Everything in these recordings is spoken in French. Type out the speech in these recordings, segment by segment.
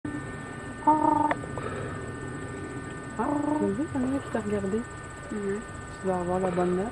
Tu as vu Camille qui t'a regardé? Tu vas avoir la bonne note.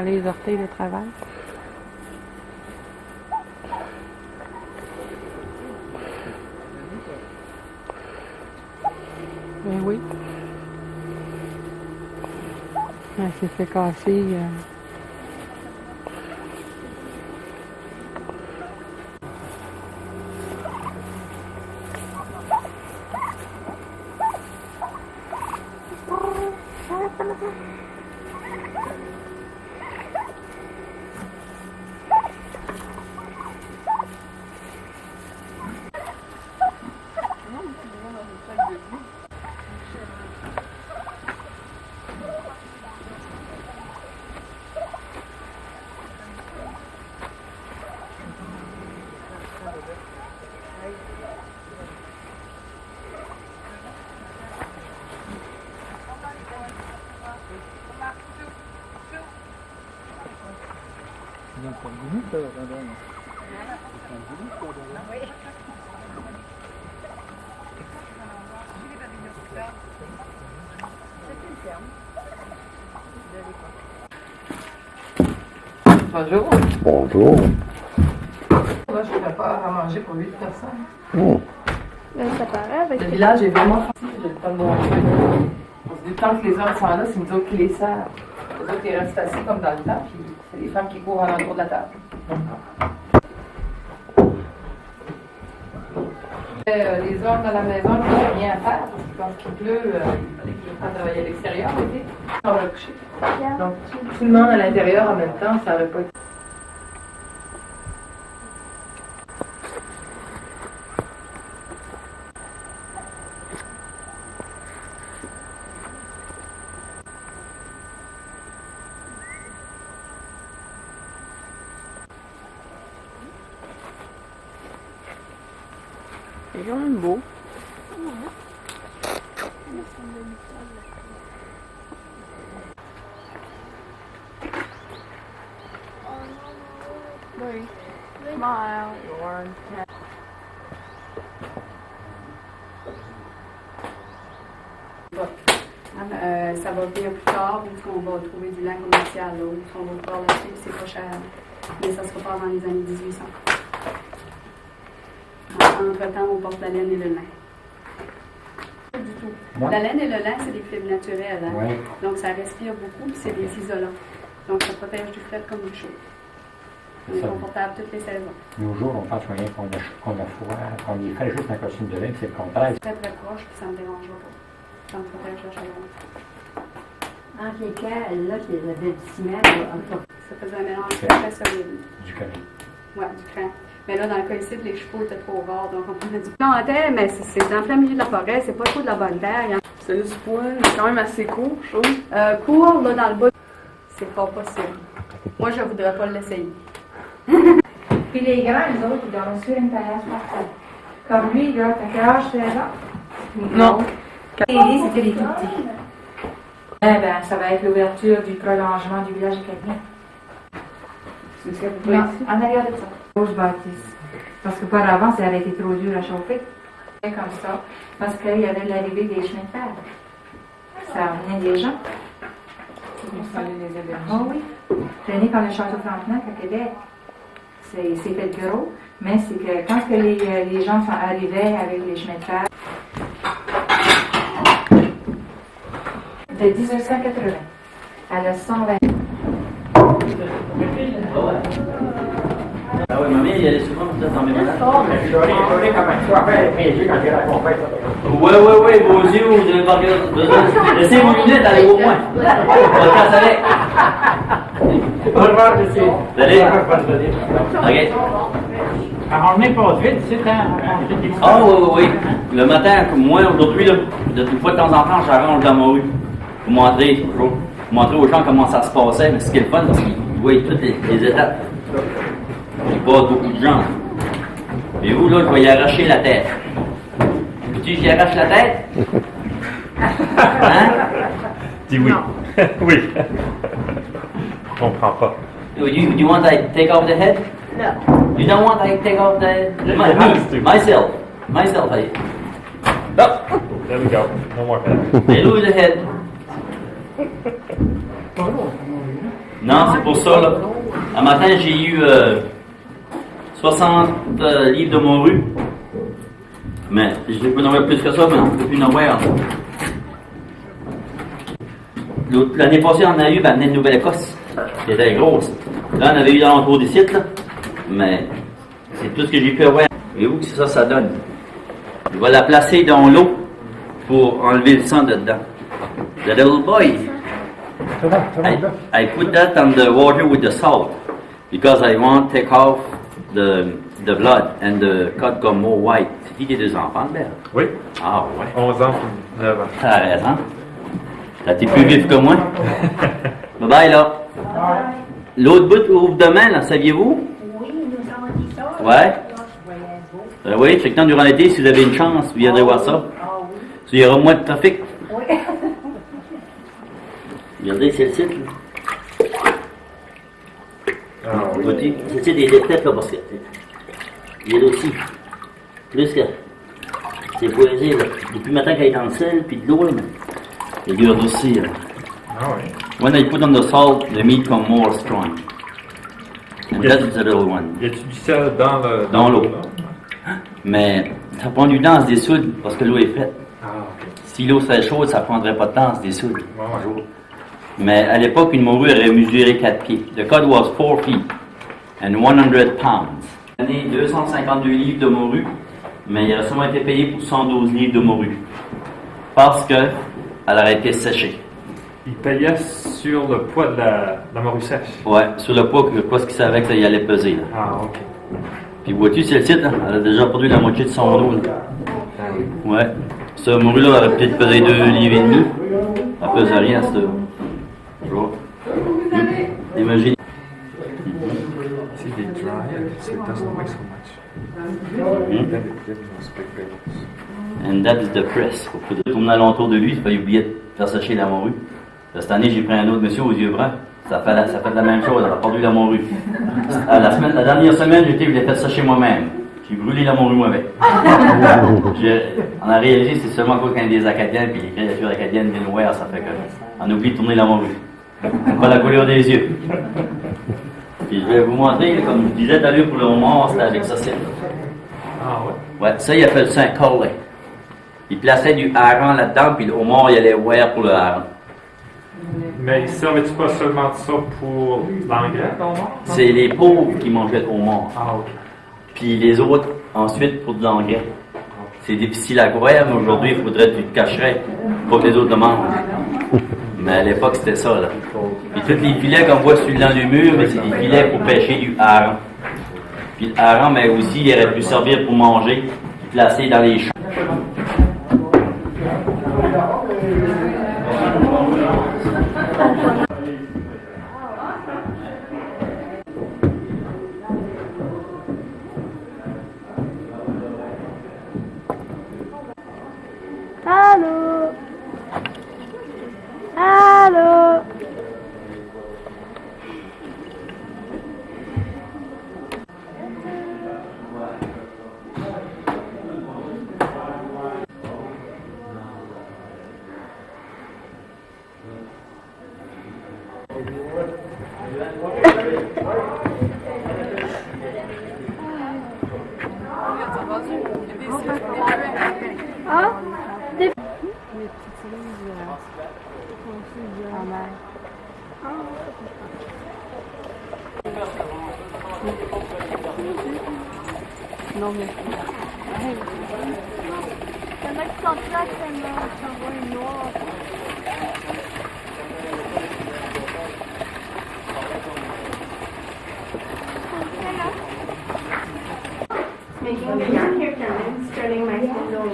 Les orteils de travail. Ben oui. Elle s'est fait casser. Bonjour. Bonjour. Moi, je ne ferais pas à manger pour 8 personnes. Ben, ça paraît avec Le village est vraiment facile, je ne vais pas le montrer. On se dit tant que les hommes sont là, c'est nous autres qui les servent. Les autres, ils restent assis comme dans le temps, puis c'est les femmes qui courent en entour de la table. Les hommes dans la maison, ils n'ont rien à faire, parce que quand il pleut, il fallait qu'ils pas travailler à l'extérieur l'été. On va coucher. Donc, tout le monde à l'intérieur en même temps, ça n'aurait pas été. C'est quand même beau. Oui. Smile. Ça va venir plus tard, vu qu'on va trouver du lin commercial, là, on va pouvoir l'acheter, puis c'est pas cher. Mais ça sera pas avant les années 1800. Entre-temps, on porte la laine et le lin. Pas du tout. Ouais. La laine et le lin, c'est des fibres naturelles. Hein? Ouais. Donc, ça respire beaucoup, puis c'est des isolants. Donc, ça protège du fret comme du chaud. On est Ça. confortable toutes les saisons. Nos jours, on pense rien qu'on a froid, qu'on est fait juste un costume de laine, c'est le contraire. Très très proche, puis ça ne me dérangera pas. Ça me protège la chaleur. Entre les cales, là, qui avait du ciment, Ça faisait un mélange très solide. Du café. Ouais, du cran. Mais là, dans le cas ici, les chevaux étaient trop rares, donc on prenait du plantain, mais c'est en plein milieu de la forêt, c'est pas trop de la bonne terre. C'est du poil, c'est quand même assez court, je trouve. Court, là, dans le bas, c'est pas possible. Moi, je voudrais pas l'essayer. Puis les grands, les autres, ils dorment sur une terrasse partout. Comme lui, là, t'as quel âge, 13 ans? Non. Et lui, c'était les tout petits. Eh ben, ça va être l'ouverture du prolongement du village acadien. C'est ce que vous Non, voyez ici? en arrière de ça. Grosse bâtisse. Parce que par avant, ça avait été trop dur à chauffer. Comme ça. Parce qu'il y avait l'arrivée des chemins de fer. Ça amenait des gens. Il fallait les héberger. Ah oui. Prenez comme le château Frontenac à Québec. C'est fait gros, mais c'est que quand que les gens sont arrivés avec les chemins de fer, de 1980. Elle a 120. Ah ouais, mamie, il y a des souvent peut-être dans mes malades. Je l'ai comme un soir avec mes yeux quand j'ai raconté ça. Ouais, vos yeux, vous devez pas regarder. Laissez vos lunettes, allez au moins. Podcast avec. Au revoir, monsieur. Allez. Ok. OK. Alors, on est pas vite, c'est un. Ah oui. Le matin, comme moi, aujourd'hui, là, une fois de temps en temps, j'arrange dans ma rue pour montrer aux gens comment ça se passait. Mais ce qui est le fun, parce qu'ils voient toutes les étapes. Il passe beaucoup de gens. Et vous, là, je vais y arracher la tête. Tu j'y arrache la tête? Hein? Dis oui. Oui. Je comprends pas. Do you want I take off the head? No. You don't want I take off the myself. I Oh, there we go. No more head. I lose the head. Non, c'est pour ça, là. Un matin, j'ai eu 60 livres de morue. Mais je peux en avoir plus que ça, mais on ne peut plus en avoir. L'année passée, on a eu, ben, une Nouvelle-Écosse, qui était grosse. Là, on avait eu dans l'entour des sites, là. Mais c'est tout ce que j'ai pu avoir. Et où que ça donne? Je vais la placer dans l'eau pour enlever le sang de dedans. The little boy. I put that on the water with the salt because I want to take off the blood and the cut come more white. C'est qui des enfants, Belle? Oui. Ah ouais. 11 ans, 9 ans. T'as raison. T'es plus vif que moi. Bye bye là. L'autre bout ouvre demain, là, saviez-vous? Oui, ils nous ont dit ça. Ouais. Oui, chaque temps durant l'été, si vous avez une chance, vous viendrez voir ça. Il y aura moins de trafic. Oui. Regardez, c'est le site, là. Ah, oui. Voici, c'est le site des têtes, là, parce que il y a aussi. Plus que. C'est poésé, là. Depuis le matin, quand il est dans le sel, puis de l'eau, là, mais. Il y a aussi, là. Ah oui. When I put on the salt, the meat come more strong. And Yes. that's the little one. Y a-tu du sel dans Dans l'eau. là? Mais ça prend du temps à se dissoudre parce que l'eau est faite. Ah, ok. Si l'eau serait chaude, ça prendrait pas de temps à se dissoudre. Ouais. Mais à l'époque, une morue aurait mesuré 4 pieds. The cod was 4 feet and 100 pounds. L'année 252 livres de morue, mais il a sûrement été payé pour 112 livres de morue. Parce que elle aurait été séchée. Il payait sur le poids de la morue sèche. Ouais, sur le poids ce qu'il savait que ça y allait peser. Là. Ah, ok. Puis vois-tu, c'est le site, là, elle a déjà produit la moitié de son eau. Là. Ah oui. Ouais. Ce morue-là aurait peut-être pesé 2 livres et demi. Elle pesait rien, cette. Tu vois? Imagine. See, they dry it, so it doesn't weigh so much. Hmm? Then it gives us big bales. And that is the press. Faut tourner alentour de lui, il fallait oublier de faire sécher la morue. Cette année, j'ai pris un autre monsieur aux yeux bruns. Ça fait la même chose, elle a produit la morue. La dernière semaine, je l'ai fait sécher moi-même. J'ai brûlé la morue moi-même. On a réalisé que c'est seulement quand il y a des Acadiens, puis les créatures acadiennes viennent voir, ça fait qu'on oublie de tourner la morue. Pas la couleur des yeux. Puis je vais vous montrer, comme je disais tout à l'heure pour le homard, c'était avec ça. Ah ouais? Ouais, ça, il appelle ça un collet. Il plaçait du hareng là-dedans, puis le homard, il allait voir pour le hareng. Mais ils servaient-tu pas seulement de ça pour l'engrais, non? C'est les pauvres qui mangeaient le homard. Ah, ok. Puis les autres, ensuite, pour de l'engrais. C'est difficile à croire, mais aujourd'hui, il faudrait que tu te cacherais pour que les autres le mangent. Mais à l'époque, c'était ça, là. Puis tous les filets qu'on voit sur le long du mur, c'est des filets pour pêcher du hareng. Puis le hareng, mais aussi, il aurait pu servir pour manger, puis placer dans les champs. Allô? Allô? Ah? petites cerises conçues en mer. Non, mais... Il y en a qui sont là, qui envoient une noire. Making the yarn hair turning, turning my spindle.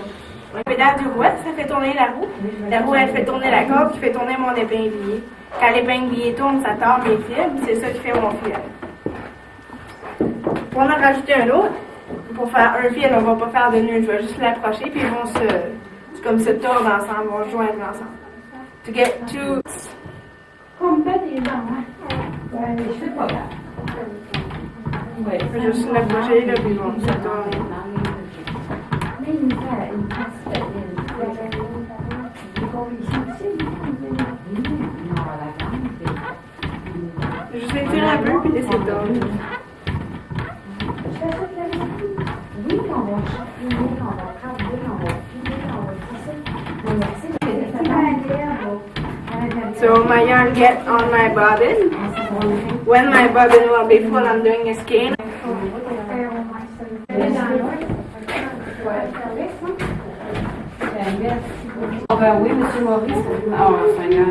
Le pédale du rouette, ça fait tourner la roue. La roue, elle fait tourner la corde qui fait tourner mon épinglier. Quand l'épinglier tourne, ça tord mes fils, c'est ça qui fait mon fil. Pour en rajouter un autre, pour faire un fil, on va pas faire de nœud, je vais juste l'approcher, puis ils vont comme se tordre ensemble, vont se joindre ensemble. To get two... Ouais, je vais juste l'approcher, là, puis ils vont se tordre. Je vais tirer un peu, puis laisser tordre. Oui, on va chapiner, on va travailler, on va filer, on va tisser. So my yarn gets on my bobbin. When my bobbin will be full, I'm doing a skein. Oh ben oui, M. Maurice. Oh, Seigneur.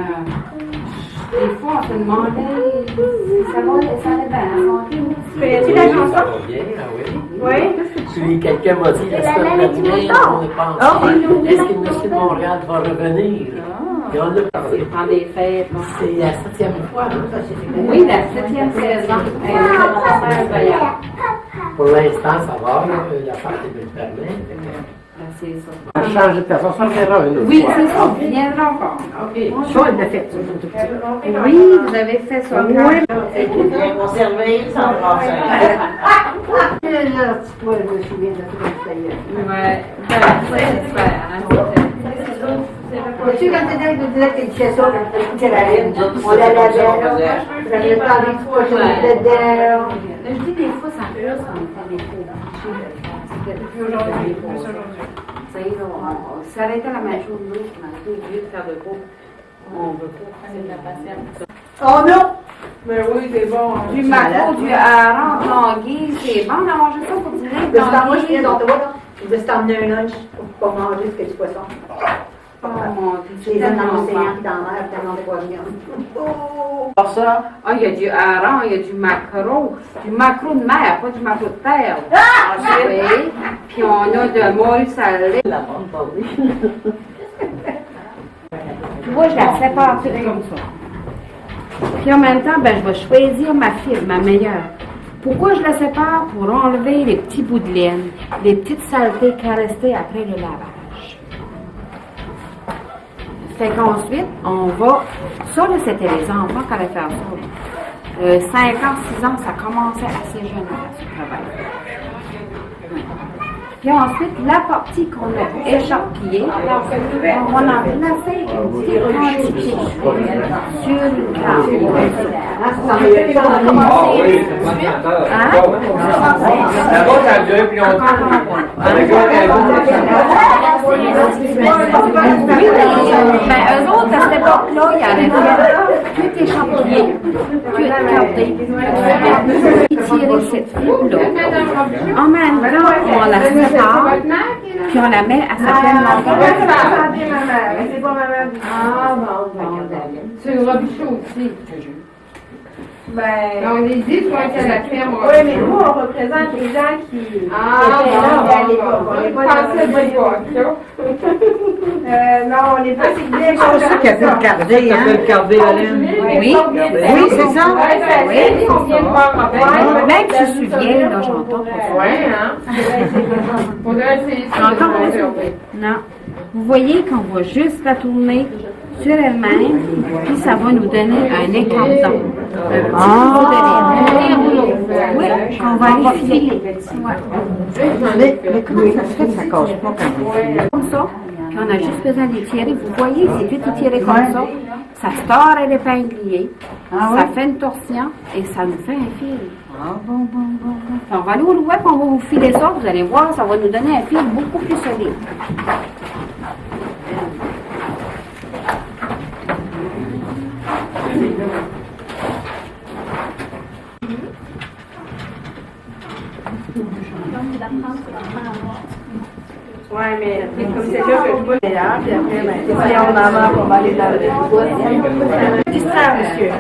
Des fois, on se demandait si ça allait bien. Fais-tu la chanson? Ça va bien, ah oui. Oui. Puis quelqu'un m'a dit la semaine dernière, on est pensé, est-ce que M. de Montréal va revenir? Et on a parlé. Il prend des fêtes. C'est la 7e fois, hein, ça s'est fait. Oui, la 7e saison. Pour l'instant, ça va, là, il y a pas qui me le permet. C'est ça. On a changé de personne, ça reviendra une autre Oui, fois. c'est ça. On viendra encore. Ça, elle l'a fait, tout petit. Oui, vous avez fait ça. Oui. Bien conservé, sans brasser. Là, petit poil, je me souviens de tout ça. Ouais. Ben, c'est super. Tu quand tu disais que tu disais ça, tu la laine, on la lavait, j'avais le temps des fois, je me dedans. Je dis des fois, ça hurle quand on fait des faux. Aujourd'hui. Ça aurait été la même chose, nous, on a été obligés de faire de beau. On veut pas. C'est de la patience. Oh non! Mais oui, c'est bon. Du maquereau, du hareng, d'anguille, c'est bon d'avoir manger ça pour dîner. Moi, je viens d'Ottawa, là. Je vais t'emmener un lunch pour pas manger ce que du poisson. C'est Les tellement dans l'océan, bon. puis dans la mer, puis dans des poissons. Pour ça, Ah, il y a du hareng, il y a du maquereau. Du maquereau de mer, pas du maquereau de terre. Oui. Puis on a de moule salée. la bonne parole. Moi, je la sépare toute comme ça. Puis en même temps, ben, je vais choisir ma fibre, ma meilleure. Pourquoi je la sépare? Pour enlever les petits bouts de laine, les petites saletés qui restaient après le lavage. Fait qu'ensuite, on va... Ça, là, c'était les enfants qui allaient faire ça. 5 ans, 6 ans, ça commençait assez jeune à ce travail. Ouais. Puis ensuite, la partie qu'on a écharpillée, on va en placer une petite quantité sur une carte. Là-bas, ça a duré plus longtemps. Ben, eux autres, à cette époque-là, ils allaient faire tout échampillé, tout cardé, étirer cette fibre-là. En même temps, on la sépare, puis on la met à sa pleine longueur. C'est pas ma mère. Ah, bon, C'est le Robichaud aussi. Ben. On est 10 pour être à la ferme. Oui, mais nous, on représente les gens qui étaient là à l'époque. On n'est pas dans non, on n'est pas si bien. C'est ça qui a pu le garder, hein? le carder la laine. Oui, Oui, c'est ça. Oui, on vient de voir même si je suis vieille, là, j'entends pas ça. Oui, hein? Faudrait essayer de J'entends pas ça. Non. Vous voyez qu'on va juste la tourner sur elle-même, puis ça va nous donner un écarton. Un petit bout de laine. Oui, qu'on va aller filer. Ouais. Mais comment ça se fait que ça casse pas quand vous filez? Comme ça, puis on a juste besoin d'étirer. Vous voyez, c'est tout étiré comme ça. Ça se tord à l'épinglier, ça fait une torsion et ça nous fait un fil. Ah bon. Puis on va aller au louet, puis on va vous filer ça. Vous allez voir, ça va nous donner un fil beaucoup plus solide. mais comme c'est sûr que je bois meilleur, puis après, ben, si on en manque, on va aller dans le distraire, monsieur.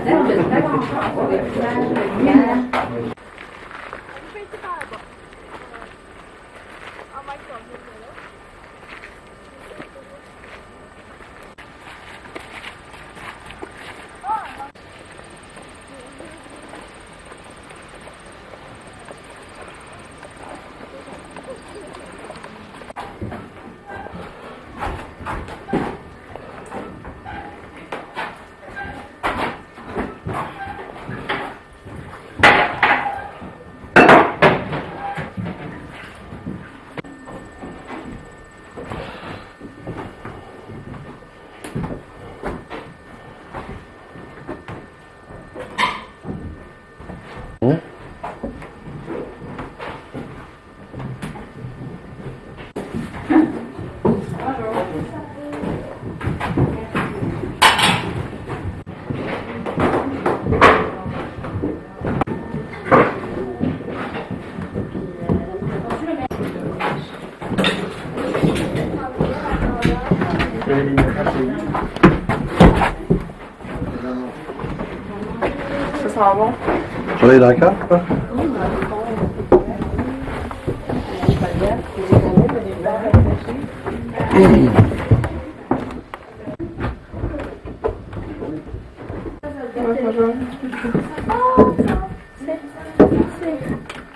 Ça sent bon. On est d'accord?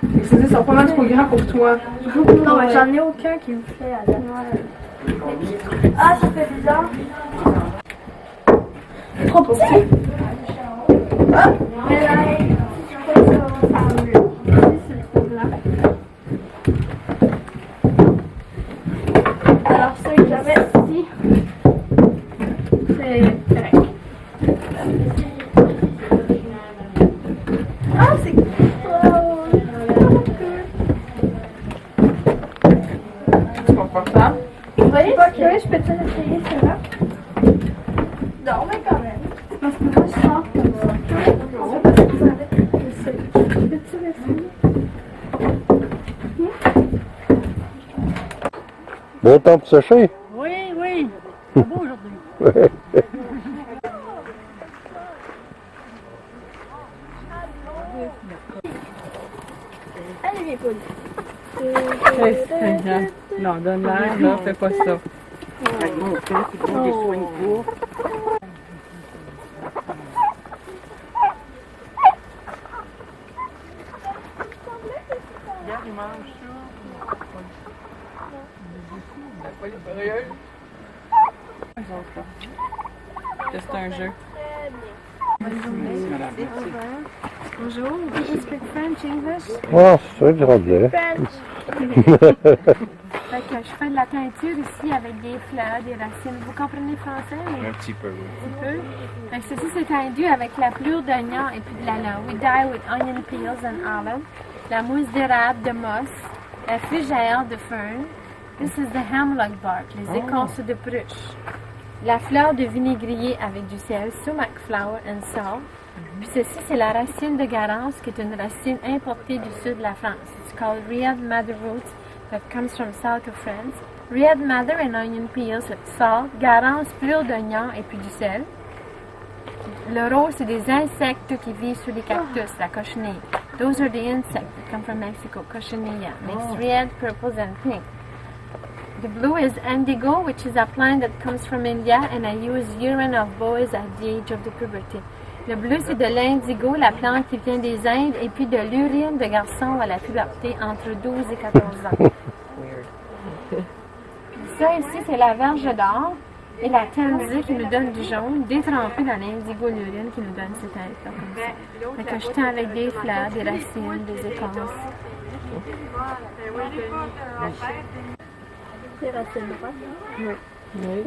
Ils sont pas mal trop grands pour toi. Non, mais j'en ai aucun qui me fait à la Ah, ça fait bizarre. Trop petit. Ah, mais là, je crois que ça va faire mieux. C'est trop blanc. Alors, ça que j'avais ici, c'est correct. Ah, c'est cool. C'est confortable. Vous voyez, je peux te essayer celle-là? Non, mais quand même. Parce que moi, je sens comme ça. Peux-tu essayer? Bon temps pour sécher? Oui, oui. C'est beau aujourd'hui. Allez, viens, Paul. Non, donne l'air, là, fais pas ça. Regarde, il mange ça. C'est un jeu. Bonjour, do you speak French, English? Ah, c'est du anglais. French. Fait que je fais de la teinture ici avec des fleurs, des racines. Vous comprenez français? Un petit peu, oui. Un petit peu. Fait que ceci c'est tendu avec la pelure d'oignon et puis de l'alun. We dye with onion peels and olive. La mousse d'érable de moss. La fougère de fern. This is the hemlock bark, les écorces de pruche. La fleur de vinaigrier avec du sel, sumac flower and salt. Puis ceci, c'est la racine de garance, qui est une racine importée du sud de la France. It's called Riad Madder roots that comes from south of France. Riad Madder and onion peels, salt, garance, pelure d'oignon et puis du sel. Le rose, c'est des insectes qui vivent sur les cactus, la cochenille. Those are the insects that come from Mexico, cochenilla. Makes red, purple and pink. The blue is indigo, which is a plant that comes from India, and I use urine of boys at the age of the puberty. Le bleu, c'est de l'indigo, la plante qui vient des Indes, et puis de l'urine de garçons à la puberté entre 12 et 14 ans. Puis ça ici, c'est la verge d'or et la tansy qui nous donne du jaune, détrempé dans l'indigo, l'urine qui nous donne cette teinte-là, comme ça. Fait que je teins avec des fleurs, des racines, des écorces. C'est racine droite. Oui.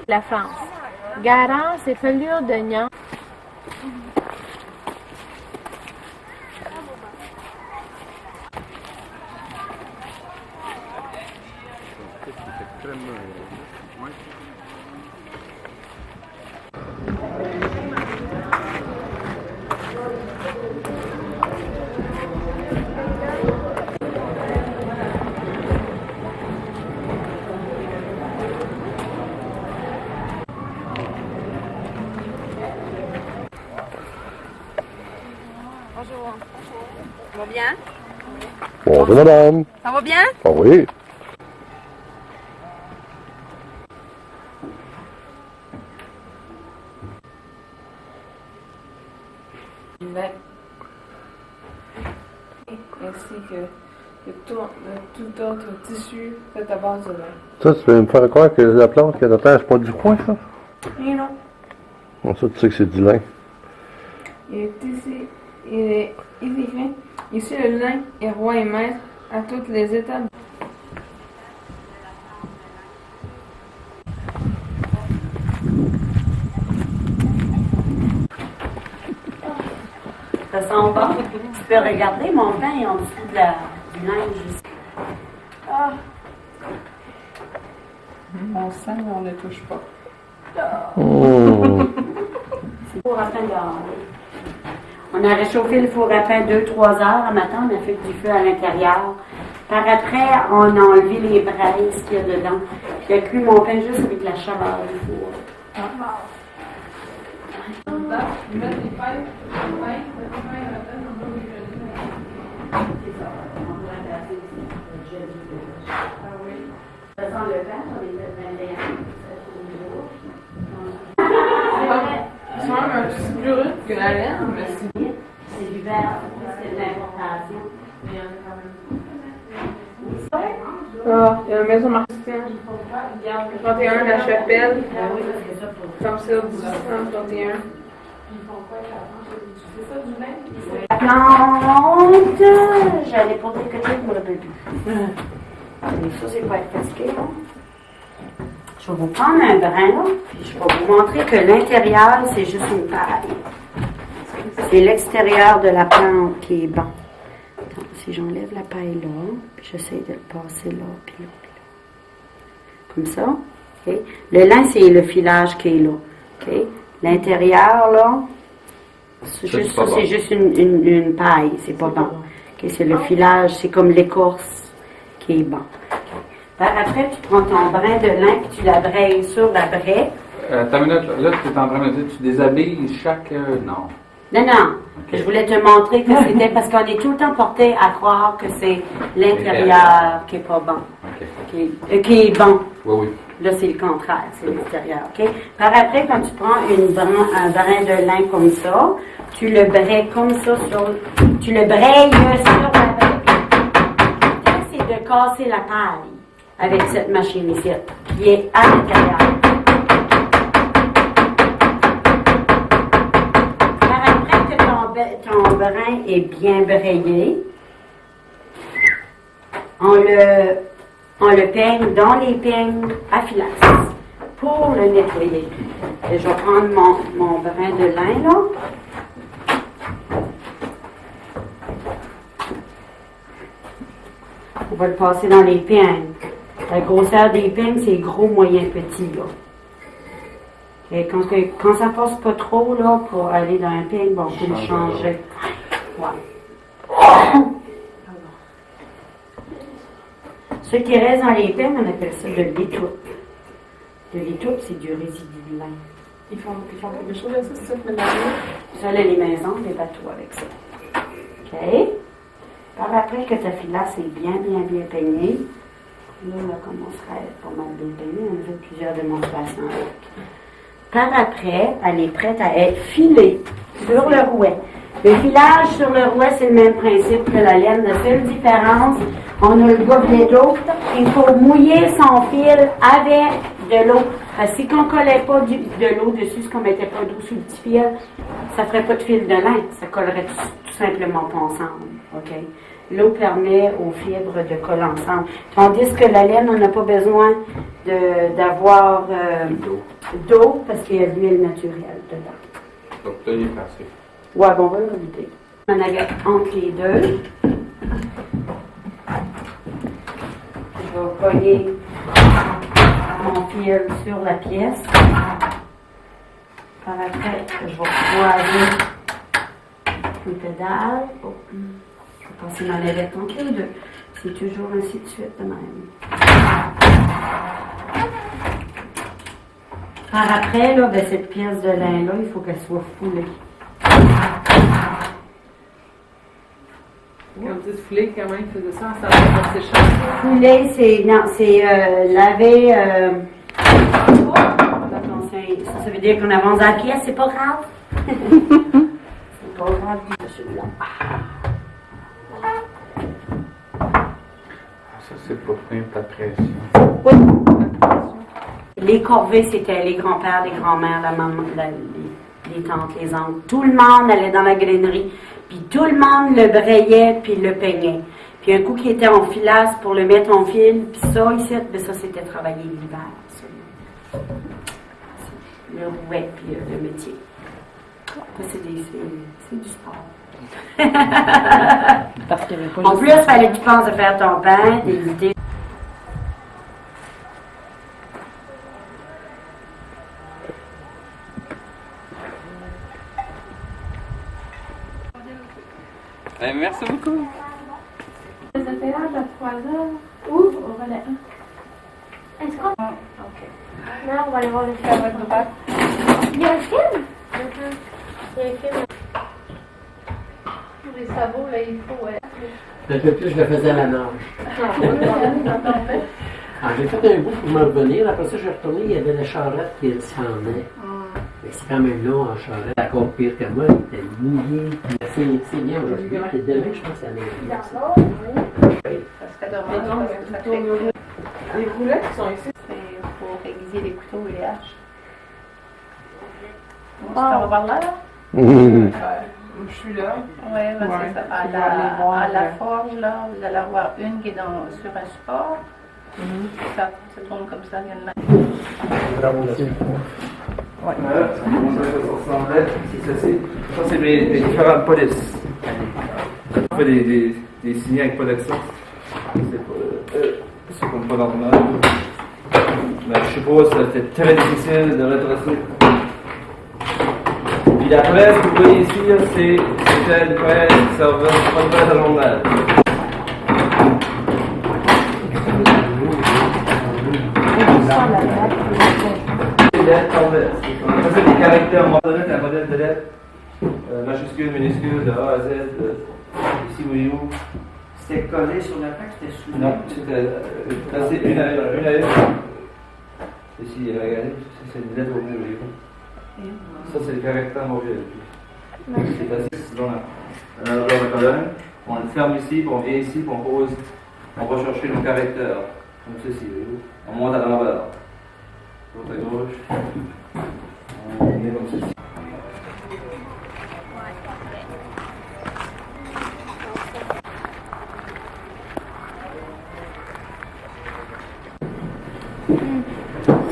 La France. Garance et pelure d'oignon. va bien? Bonjour, madame. Ça va bien? Ah oui. Ainsi que de tout autre tissu fait à base de lin. Ça, tu veux me faire croire que la plante qu'il y a dedans, c'est pas du coin, ça? Et non. Bon, ça, tu sais que c'est du lin. Il est ici, il est écrivain. Ici, le lin est roi et maître à toutes les étapes. Ça sent bon. Tu peux regarder, mon pain est en dessous du linge. Ah. On sent, mais on ne touche pas. C'est four à pain dehors. On a réchauffé le four à pain 2-3 heures. Un matin, on a fait du feu à l'intérieur. Par après, on a enlevé les braises qu'il y a dedans. J'ai cuit mon pain juste avec la chaleur du four. Faisant le pain, on est fait 21. C'est quand même un petit plus rude que la laine, mais c'est du verre, c'est de l'importation. Mais il y en a quand même. Ah, il y a la maison Martienne. 31 La Chapelle. Comme ça, 1831. C'est ça du lin? La plante, j'allais pas dire que tu me rappelles plus. Mais ça, c'est pas être fatigué, hein? Je vais vous prendre un brin, là, puis je vais vous montrer que l'intérieur, c'est juste une paille. C'est l'extérieur de la plante qui est bon. Donc, si j'enlève la paille là, puis j'essaie de le passer là, puis là, puis là. Comme ça. Okay? Le lin, c'est le filage qui est là. Okay? L'intérieur, là, c'est juste une paille, c'est pas bon. Okay? C'est le filage, c'est comme l'écorce qui est bon. Par après, tu prends ton brin de lin et tu la brayes sur la braie. Ta minute, là, tu es en train de me dire, tu déshabilles chaque... non. Non, non. Okay. Je voulais te montrer que c'était parce qu'on est tout le temps porté à croire que c'est l'intérieur qui est pas bon. Okay. Qui est bon. Oui, oui. Là, c'est le contraire, c'est l'extérieur. Okay? Par après, quand tu prends un brin de lin comme ça, tu le braies comme ça tu le brayes sur la braie. C'est de casser la paille avec cette machine ici, qui est à l'intérieur. Par après que ton brin est bien brayé, on le peigne dans les peignes à filasse pour le nettoyer. Et je vais prendre mon brin de lin, là. On va le passer dans les peignes. La grosseur des peignes, c'est gros, moyen, petit, là. Et quand ça passe pas trop, là, pour aller dans un peigne, bon, on peut le changer. Ouais. Ce qui reste dans les peignes, on appelle ça de l'étoupe. De l'étoupe, c'est du résidu de lin. Ils font quelque chose avec ça, c'est ça que ça, là, les maisons, les bateaux avec ça. OK? Par après que ta filasse est bien peigné, là, comme on serait pas mal bien peigné, on a fait plusieurs démonstrations avec. Par après, elle est prête à être filée sur le rouet. Le filage sur le rouet, c'est le même principe que la laine. La seule différence, on a le gobelet d'eau. Il faut mouiller son fil avec de l'eau. Parce que si on ne collait pas de l'eau dessus, si on ne mettait pas d'eau sur le petit fil, ça ne ferait pas de fil de lin. Ça collerait tout simplement pas ensemble. Okay? L'eau permet aux fibres de coller ensemble. Tandis que la laine, on n'a pas besoin d'avoir d'eau parce qu'il y a de l'huile naturelle dedans. Donc, là, il est passé. Ouais, bon, on va le revider. On a entre les deux. Je vais coller mon fil sur la pièce. Par après, je vais croiser les pédales. Oh. Je vais passer ma levette entre les deux. C'est toujours ainsi de suite de même. Par après, là, ben, cette pièce de lin-là, il faut qu'elle soit foulée. dit fouler, comment ils faisaient ça en salle de séchage? Fouler, c'est. Non, c'est laver. Ça veut dire qu'on avance à la pièce, c'est pas grave. C'est pas grave, celui-là. Ça, c'est pour tenir ta pression. Les corvées, c'était les grands-pères, les grands-mères, la maman, les tantes, les oncles. Tout le monde allait dans la grainerie. Puis tout le monde le brayait puis le peignait. Puis un coup qui était en filasse pour le mettre en fil, puis ça, ici, ben ça, c'était travailler l'hiver. Le rouet puis le métier. C'est du sport. En plus, il fallait que tu penses à faire ton pain, d'éviter. Merci beaucoup. Les atterrages à 3 heures ou au relais 1? Est-ce qu'on... OK. Là, on va aller voir le film avec papa. Il y a un film? Il y a un film. Pour les sabots, là, il faut... Un peu plus, je le faisais à la nage. J'ai fait un bout pour me revenir. Après ça, je suis retourné, il y avait la charrette qui descendait. Mais c'est quand même long en charrette. C'est encore pire que moi, il était mouillé. C'est bien aujourd'hui. Et demain, je pense que ça allait bien. Ça serait dommage parce que ça fait... Les roulettes qui sont ici, c'est pour aiguiser les couteaux et les haches. On va par là, là? Je suis là. Oui, c'est ça. À la forge, là, vous allez avoir une qui est sur un support. Ça tourne comme ça, il y a une main. Bravo, merci. Ouais. Comment ça ressemblait? Ça, c'est mes différentes polices. On fait des signets avec pas d'accent. C'est comme pas normal. Mais je sais pas, c'était très difficile de retracer. Puis la presse que vous voyez ici, c'était une presse qui servait pas de presse à journal. Ça, c'est des caractères modèles, un modèle de lettres, majuscule, minuscule, de A à Z, ici, voyez-vous. C'était collé sur la plaque, c'était soudé? Non, c'était placé une à une. Ici, regardez, c'est une lettre au milieu, voyez-vous. Ça, c'est le caractère modèle. C'est placé dans la colonne. On le ferme ici, puis on vient ici, puis on pose. On va chercher nos caractères, comme ceci, voyez-vous. On monte à l'envers. L'autre à gauche. On est comme ceci.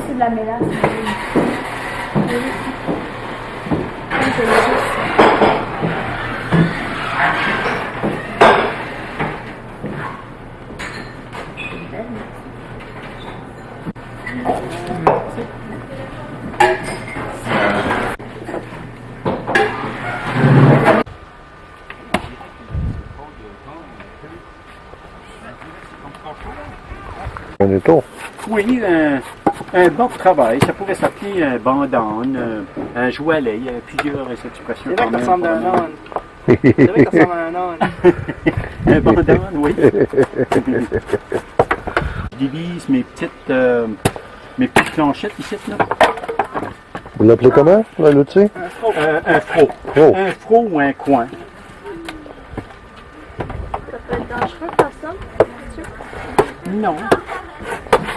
C'est de la mélasse. On est tôt. Oui, un bon travail. Ça pourrait s'appeler un bandane, un joualet. Il y a plusieurs expressions. C'est vrai que ça ressemble à un âne. C'est vrai que ça ressemble à un âne. Un bandane, oui. Je divise mes petites planchettes ici, là. Vous l'appelez comment, l'outil? Un fro. Un fro ou un coin. Ça peut être dangereux comme ça? Non.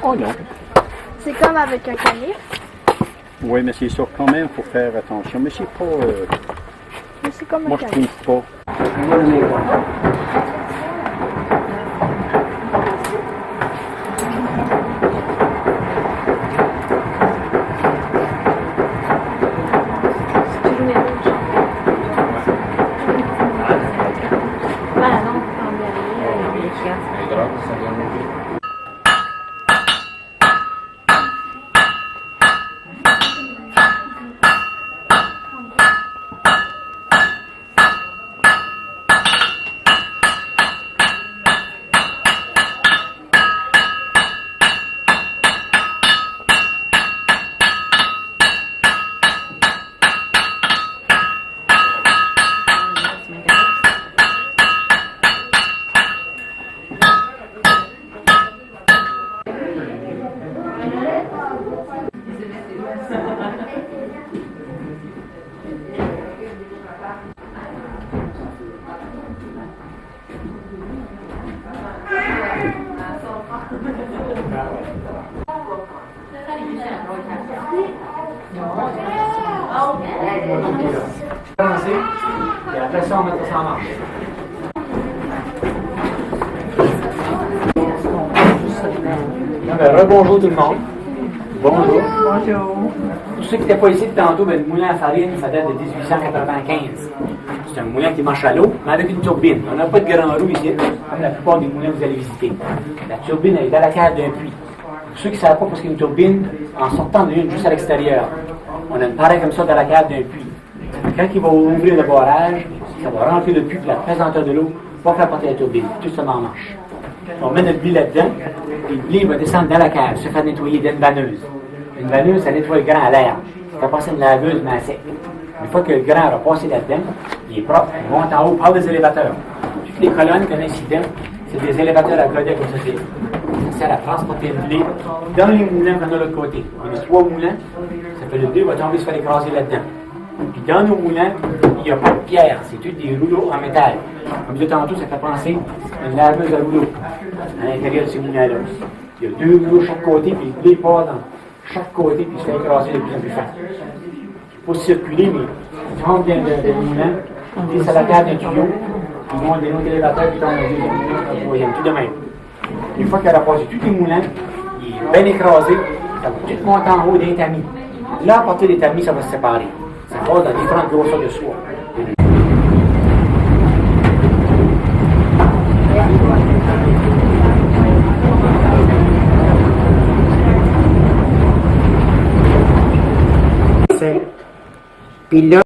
Oh non. C'est comme avec un collier. Oui, mais c'est sûr quand même, il faut faire attention. Mais c'est pas... Mais c'est comme moi, un je collier. trouve pas. Commencer, et après ça, on met ça en marche. Rebonjour tout le monde. Bonjour. Bonjour. Pour ceux qui n'étaient pas ici de tantôt, le moulin à farine, ça date de 1895. C'est un moulin qui marche à l'eau, mais avec une turbine. On n'a pas de grand roue ici, comme la plupart des moulins que vous allez visiter. La turbine, elle est dans la cave d'un puits. Pour ceux qui ne savent pas, parce qu'il y a une turbine, en sortant de l'une juste à l'extérieur, on a une pareille comme ça dans la cave d'un puits. Quand il va ouvrir le barrage, ça va remplir le puits, puis la présenteur de l'eau va faire porter la turbine. Tout ça en marche. On met notre blé là-dedans, et le blé va descendre dans la cave, se faire nettoyer d'une vanneuse. Une vanneuse, ça nettoie le grain à l'air. Ça va passer une laveuse, mais à sec. Une fois que le grain aura passé là-dedans, il est propre, il monte en haut par des élévateurs. Toutes les colonnes de l'incident, c'est des élévateurs à godet comme ça. Ça sert à transporter le blé dans les moulins qu'on a de l'autre côté. On a 3 moulins, ça fait le blé va tomber se faire écraser là-dedans. Puis dans nos moulins, il n'y a pas de pierre, c'est tout des rouleaux en métal. Comme je disais tantôt, ça fait penser à une laveuse à rouleaux à l'intérieur de ces moulins-là. Il y a 2 rouleaux de chaque côté, puis le blé part dans chaque côté, puis il se fait écraser de plus en plus fort. Il faut circuler, mais tu rentres dans le moulin, tu es à la cave d'un tuyau, ils vont des autres élévateurs qui tombent dans le deuxième, le troisième, tout de même. Une fois qu'elle a passé tous les moulins, il est bien écrasé, ça va tout monter en haut d'un tamis. Là, à partir des tamis, ça va se séparer. Ça passe dans différentes grosseurs de soie. Puis là,